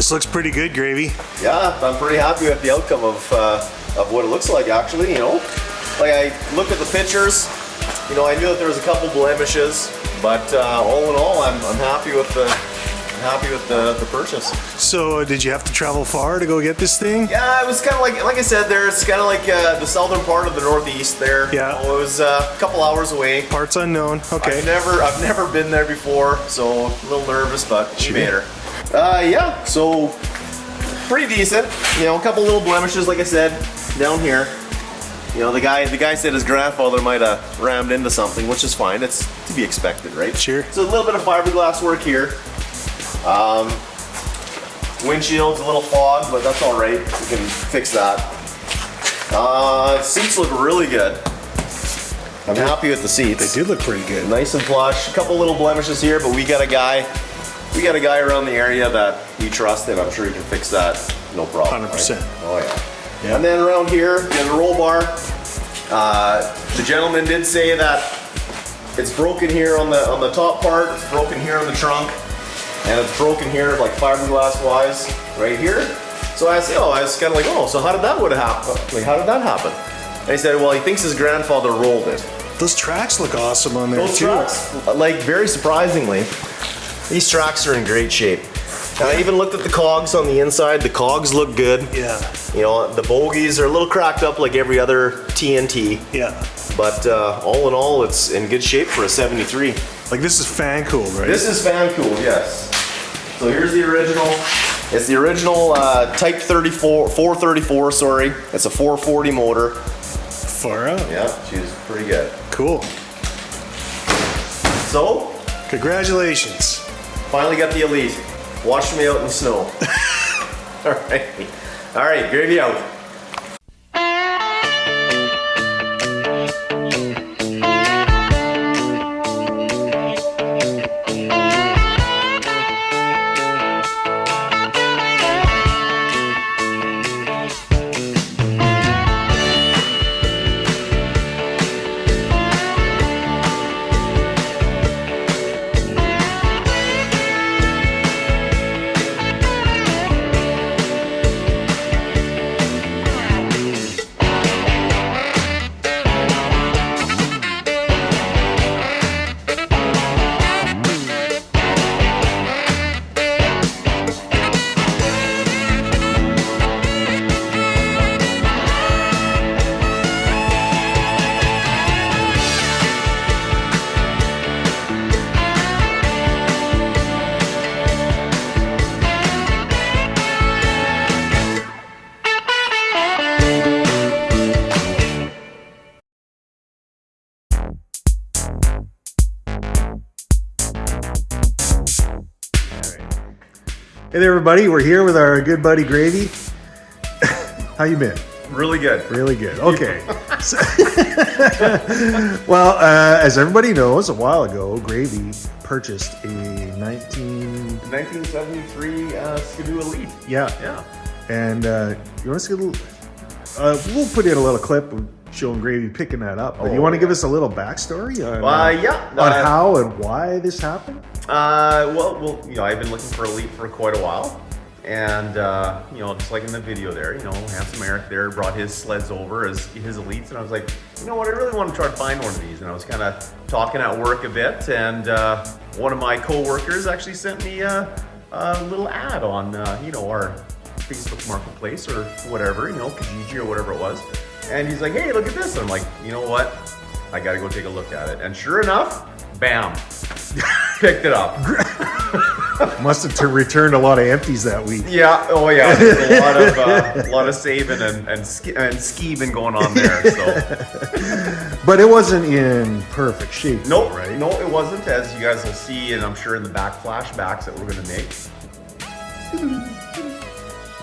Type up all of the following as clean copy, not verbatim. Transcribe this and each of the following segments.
This looks pretty good, Gravy. Yeah, I'm pretty happy with the outcome of what it looks like, actually, you know. Like, I looked at the pictures, you know, I knew that there was a couple blemishes, but all in all, I'm happy with the purchase. So, did you have to travel far to go get this thing? Yeah, it was kind of like I said there, it's kind of like the southern part of the Northeast there. Yeah. You know, it was a couple hours away. Parts unknown, okay. I've never been there before, so a little nervous, but we made her. Yeah, so pretty decent. You know, a couple little blemishes, like I said, down here. You know, the guy said his grandfather might have rammed into something, which is fine. It's to be expected, right? Sure. So a little bit of fiberglass work here. Windshield's a little fogged, but that's all right. We can fix that. Seats look really good. I'm happy with the seats. They do look pretty good. Nice and plush. A couple little blemishes here, but we got a guy around the area that we trust, and I'm sure he can fix that, no problem. 100%. Right? Oh yeah. And then around here, in the roll bar, the gentleman did say that it's broken here on the top part, it's broken here on the trunk, and it's broken here like fiberglass wise right here. So I said, I was kind of like, so how did that happen? Like, how did that happen? And he said, well, he thinks his grandfather rolled it. Those tracks look awesome on there Those too. tracks, like, very surprisingly, these tracks are in great shape. And I even looked at the cogs on the inside. The cogs look good. Yeah. You know, the bogies are a little cracked up like every other TNT. Yeah. But all in all, it's in good shape for a 73. Like, this is fan cooled, right? This is fan cooled, yes. So here's the original. It's the original Type 434, sorry. It's a 440 motor. Far out. Yeah, she's pretty good. Cool. So, Congratulations. finally got the Elite. Washed me out in the snow. All right, Gravy out. Hey there, everybody. We're here with our good buddy Gravy. How you been? Really good. Really good. Okay. Well, as everybody knows, a while ago, Gravy purchased a 1973 Ski-Doo Elite. Yeah. And you want to see a little? We'll put in a little clip of showing Gravy picking that up. But you want to give us a little backstory on how and why this happened? Well, you know, I've been looking for Elite for quite a while, and you know, just like in the video there, you know, handsome Eric there brought his sleds over as his Elites, and I was like, you know what, I really want to try to find one of these. And I was kind of talking at work a bit, and one of my co-workers actually sent me a little ad on you know, our Facebook Marketplace or whatever, you know, Kijiji or whatever it was, and he's like, hey, look at this. And I'm like, you know what, I gotta go take a look at it. And sure enough, bam, picked it up. Must have returned a lot of empties that week. Yeah, oh yeah, there's a lot of saving and skeeving going on there. So, but it wasn't in perfect shape. nope, right? No, it wasn't, as you guys will see, and I'm sure in the back flashbacks that we're gonna make.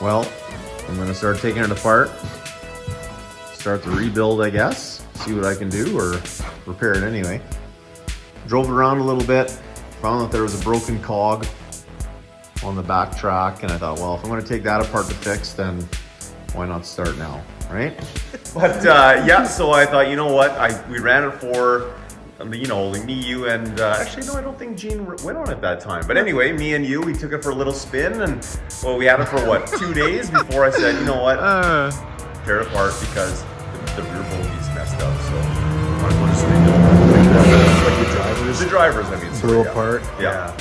Well, I'm gonna start taking it apart, start the rebuild, I guess. See what I can do, or repair it anyway. Drove it around a little bit, found that there was a broken cog on the back track, and I thought, well, if I'm going to take that apart to fix, then why not start now, right? But yeah, so I thought, you know what, we ran it for you know, me, you, and actually, no, I don't think Gene went on it that time. But anyway, me and you, we took it for a little spin, and well, we had it for what, 2 days before I said, you know what, tear it apart because the rear bogey's messed up. So I want to say like the drivers, I mean, blew apart. Yeah.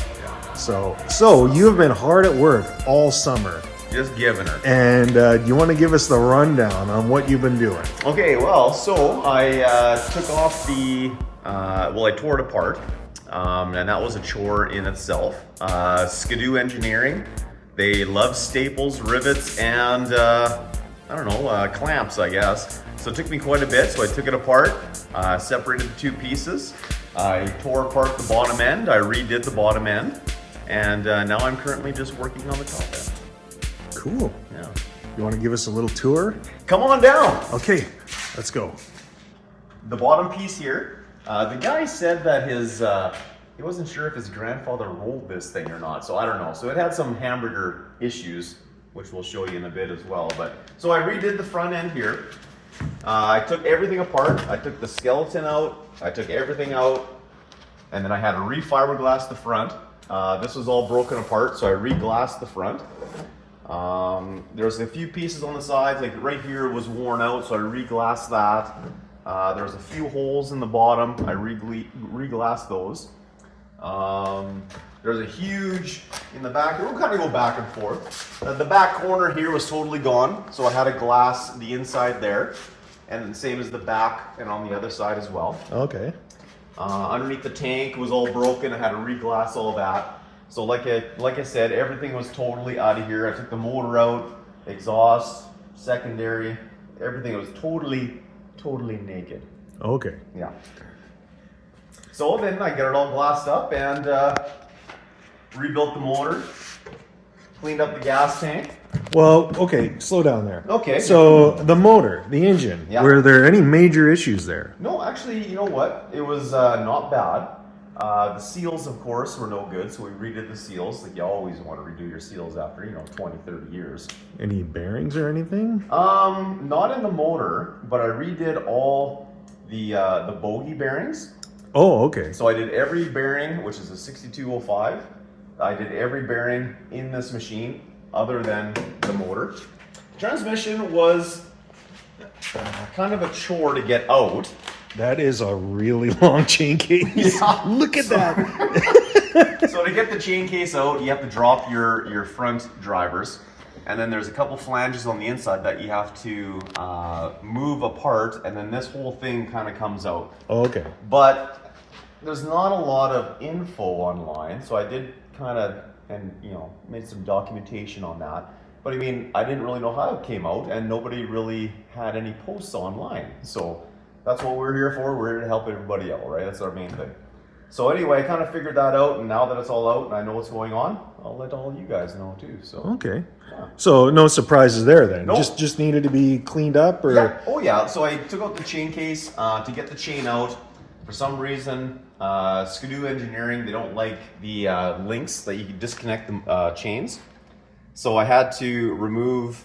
So you have been hard at work all summer. Just giving her. And you want to give us the rundown on what you've been doing? Okay, well, so I took off I tore it apart, and that was a chore in itself. Ski-Doo Engineering, they love staples, rivets, and clamps, I guess. So it took me quite a bit, so I took it apart, separated the two pieces. I tore apart the bottom end, I redid the bottom end, and now I'm currently just working on the top end. Cool. Yeah. You want to give us a little tour? Come on down. Okay, let's go. The bottom piece here, the guy said that he wasn't sure if his grandfather rolled this thing or not, so I don't know. So it had some hamburger issues, which we'll show you in a bit as well. So I redid the front end here. I took everything apart. I took the skeleton out. I took everything out, and then I had to re-fiberglass the front. This was all broken apart, so I re-glassed the front. There's a few pieces on the sides, like right here was worn out, so I re-glassed that. There's a few holes in the bottom, I re-glassed those. There's a huge, in the back, we'll kind of go back and forth. The back corner here was totally gone, so I had to glass the inside there. And the same as the back and on the other side as well. Okay. Underneath the tank was all broken, I had to re-glass all that. So like I said, everything was totally out of here. I took the motor out, exhaust, secondary, everything was totally naked. Okay. Yeah. So then I got it all glassed up and rebuilt the motor, cleaned up the gas tank. Well, okay, slow down there. Okay. So the motor, the engine, were there any major issues there? No, actually, you know what? It was not bad. The seals, of course, were no good, so we redid the seals. Like you always want to redo your seals after, 20, 30 years. Any bearings or anything? Not in the motor, but I redid all the bogey bearings. Oh, okay. So I did every bearing, which is a 6205. I did every bearing in this machine other than the motor. Transmission was kind of a chore to get out. That is a really long chain case. Yeah. Look at that. So to get the chain case out, you have to drop your front drivers. And then there's a couple flanges on the inside that you have to move apart. And then this whole thing kind of comes out. Oh, okay. But there's not a lot of info online. So I did kind of, made some documentation on that. But I mean, I didn't really know how it came out. And nobody really had any posts online. So that's what we're here for. We're here to help everybody out, right? That's our main thing. So anyway, I kind of figured that out, and now that it's all out and I know what's going on, I'll let all you guys know too. So okay. Yeah. So no surprises there then. Nope. Just needed to be cleaned up, or yeah. Oh yeah. So I took out the chain case to get the chain out. For some reason, Ski-Doo Engineering, they don't like the links that you can disconnect the chains. So I had to remove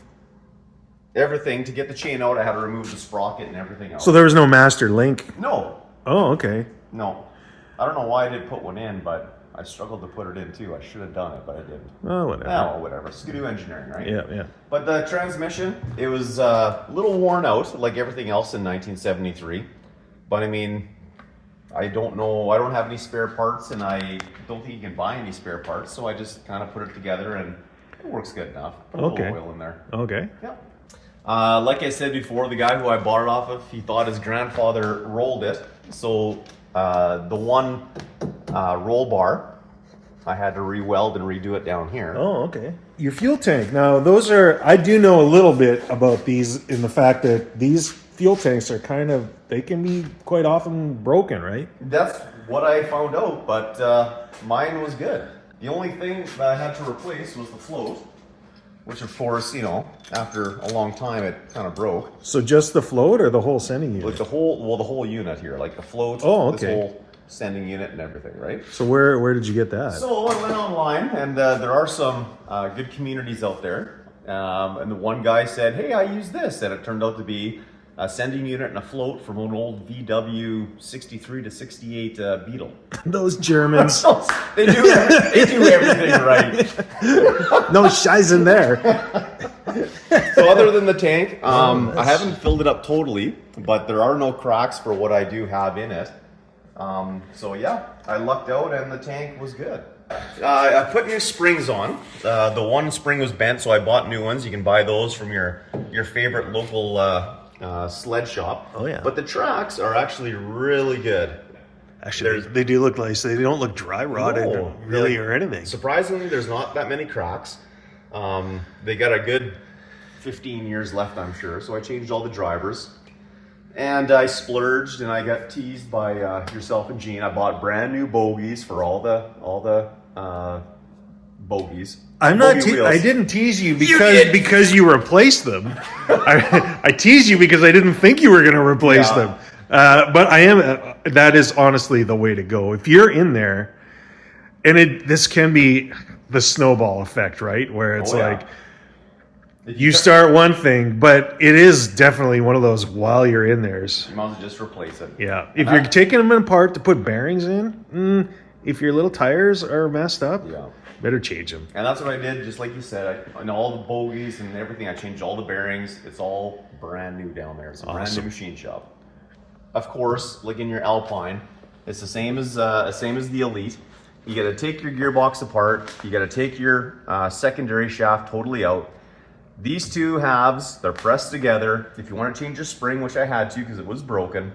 everything to get the chain out. I had to remove the sprocket and everything else. So there was no master link? No. Oh, okay. No. I don't know why I did put one in, but I struggled to put it in too. I should have done it, but I didn't. Oh, whatever. No, whatever. Ski-Doo Engineering, right? Yeah. But the transmission, it was a little worn out, like everything else in 1973. But I mean, I don't know. I don't have any spare parts, and I don't think you can buy any spare parts. So I just kind of put it together, and it works good enough. Put a little oil in there. Okay. Yeah. Like I said before, the guy who I bought it off of, he thought his grandfather rolled it. So the one roll bar, I had to re-weld and redo it down here. Oh, okay. Your fuel tank. Now, those are, I do know a little bit about these in the fact that these fuel tanks are they can be quite often broken, right? That's what I found out, but mine was good. The only thing that I had to replace was the float. Which of course, after a long time it kind of broke. So just the float or the whole sending unit? Like the whole unit here, like the float, this whole sending unit and everything, right? So where did you get that? So I went online, and there are some good communities out there. And the one guy said, hey, I use this. And it turned out to be a sending unit and a float from an old VW 63 to 68 Beetle. Those Germans. They do everything right. No shies in there. So other than the tank, I haven't filled it up totally, but there are no cracks for what I do have in it. So yeah, I lucked out and the tank was good. I put new springs on. The one spring was bent, so I bought new ones. You can buy those from your favorite local sled shop. Oh yeah. But the tracks are actually really good. Actually, they do look nice. They don't look dry rotted or anything. Surprisingly, there's not that many cracks. They got a good 15 years left, I'm sure. So I changed all the drivers. And I splurged and I got teased by yourself and Gene. I bought brand new bogies for all the bogies. I didn't tease you because you replaced them. I teased you because I didn't think you were going to replace them. But I am. That is honestly the way to go. If you're in there, and this can be the snowball effect, right? Where it's you start one thing, but it is definitely one of those while you're in there's. You might as well just replace it. Yeah. If you're taking them apart to put bearings in, if your little tires are messed up, better change them. And that's what I did, just like you said. I know all the bogies and everything. I changed all the bearings. It's all brand new down there. It's a brand new machine shop. Of course, like in your Alpine, it's the same as the Elite. You got to take your gearbox apart. You got to take your secondary shaft totally out. These two halves, they're pressed together. If you want to change your spring, which I had to because it was broken,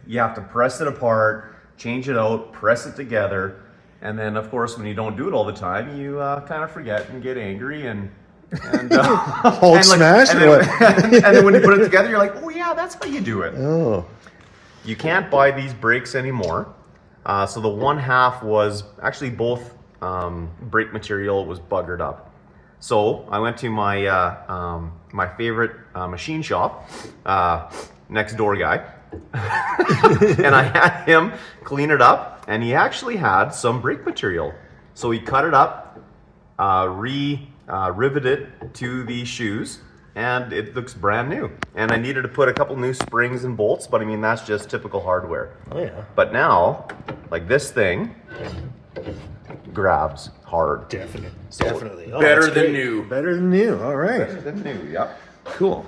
you have to press it apart, change it out, press it together. And then, of course, when you don't do it all the time, you kind of forget and get angry and hold smash. And then when you put it together, you're like, oh yeah, that's how you do it. Oh. You can't buy these brakes anymore. So the one half was actually both brake material was buggered up. So I went to my my favorite machine shop, next door guy, and I had him clean it up, and he actually had some brake material. So he cut it up, riveted it to the shoes, and it looks brand new. And I needed to put a couple new springs and bolts, but I mean, that's just typical hardware. Oh yeah. But now, like this thing grabs hard. Definitely. Better than new. Better than new. All right. Better than new, yep. Cool.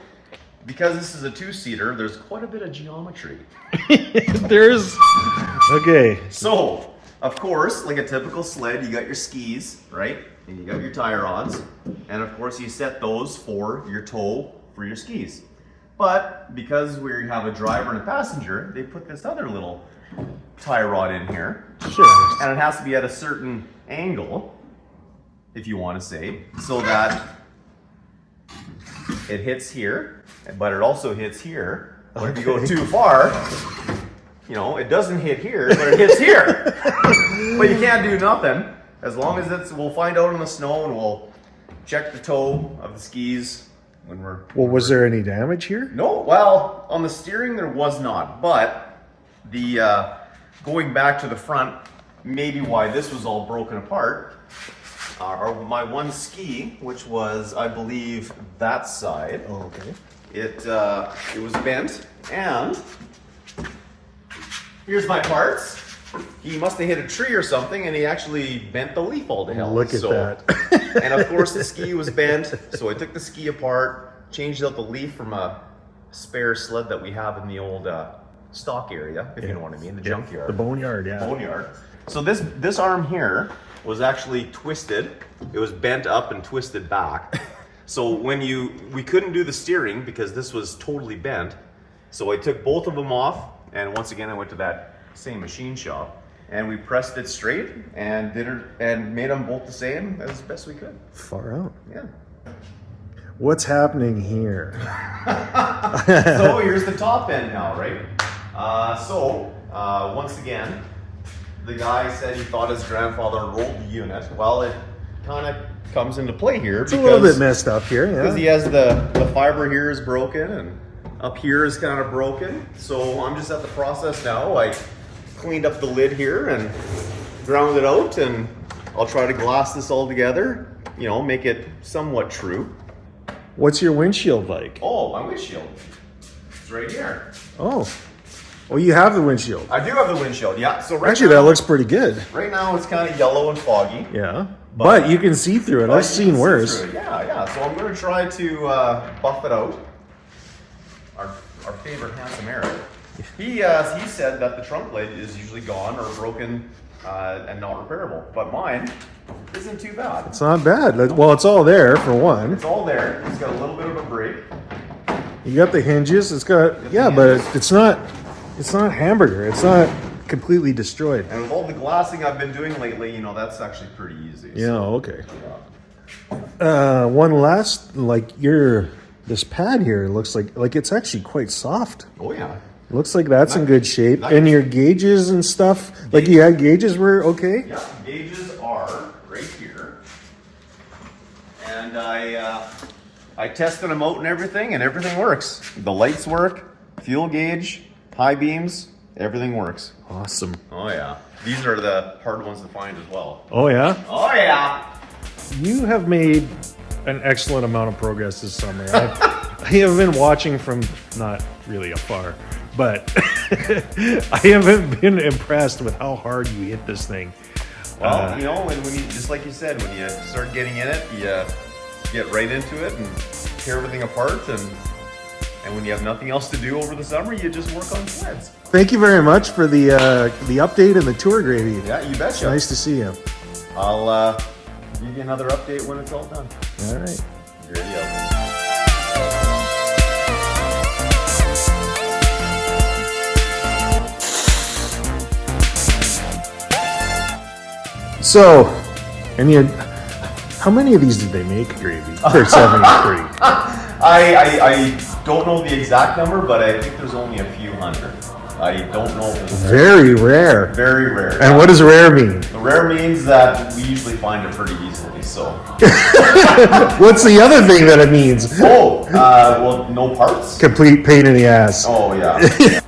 Because this is a two-seater, there's quite a bit of geometry. There's... Okay. So, of course, like a typical sled, you got your skis, right? And you got your tie rods. And of course, you set those for your toe for your skis. But because we have a driver and a passenger, they put this other little tie rod in here. Sure. And it has to be at a certain angle, if you want to say, so that it hits here, but it also hits here. But if you go too far, you know, it doesn't hit here, but it hits here. But you can't do nothing. As long as we'll find out in the snow and we'll check the toe of the skis when we're... Well, was there any damage here? No, well, on the steering there was not, but the going back to the front, maybe why this was all broken apart, are my one ski, which was, I believe, that side. Oh, okay. It was bent, and here's my parts. He must have hit a tree or something, and he actually bent the leaf all to hell. Look at that. And of course the ski was bent, so I took the ski apart, changed out the leaf from a spare sled that we have in the old stock area, if you know what I mean, the junkyard. The boneyard, yeah. Boneyard. So this arm here was actually twisted. It was bent up and twisted back. So when we couldn't do the steering because this was totally bent. So I took both of them off, and once again I went to that same machine shop, and we pressed it straight and made them both the same as best we could. Far out. Yeah. What's happening here? So here's the top end now, right? Once again, the guy said he thought his grandfather rolled the unit. Well, it kind of comes into play here it's a little bit messed up here, yeah. Because he has the fiber here is broken and up here is kind of broken. So I'm just at the process now. I cleaned up the lid here and ground it out, and I'll try to glass this all together, you know, make it somewhat true. What's your windshield like? Oh, my windshield. It's right here. Oh. Well, you have the windshield. I do have the windshield, yeah. So right Actually, now, that looks pretty good. right now it's kind of yellow and foggy. Yeah. But you can see through it. I've seen worse. Yeah. So I'm going to try to buff it out. Our favorite handsome Eric. He said that the trunk lid is usually gone or broken and not repairable. But mine isn't too bad. It's not bad. Well, it's all there for one. It's all there. It's got a little bit of a break. You got the hinges. It's got but it's not hamburger. It's not completely destroyed. And with all the glassing I've been doing lately, you know, that's actually pretty easy. Yeah. So, Okay. One last, this pad here looks like it's actually quite soft. oh yeah. Looks like that's in good shape. Nice. And your gauges and stuff, like you had gauges were okay? Yeah, gauges are right here. And I tested them out and everything works. The lights work, fuel gauge, high beams, everything works. Awesome. Oh yeah. These are the hard ones to find as well. Oh yeah? Oh yeah. You have made an excellent amount of progress this summer. I have been watching from not really afar, but I haven't been impressed with how hard you hit this thing. Well, you know, when you, just like you said, when you start getting in it, you get right into it and tear everything apart. And when you have nothing else to do over the summer, you just work on sleds. Thank you very much for the update and the tour, Gravy. Yeah, you betcha. It's nice to see you. I'll give you another update when it's all done. All right. Ready up. So, how many of these did they make, Gravy? For 73. I don't know the exact number, but I think there's only a few hundred. I don't know if it's Very rare. very rare. And what does rare mean? Rare means that we usually find it pretty easily, so. What's the other thing that it means? Well, no parts. Complete pain in the ass. Oh, yeah.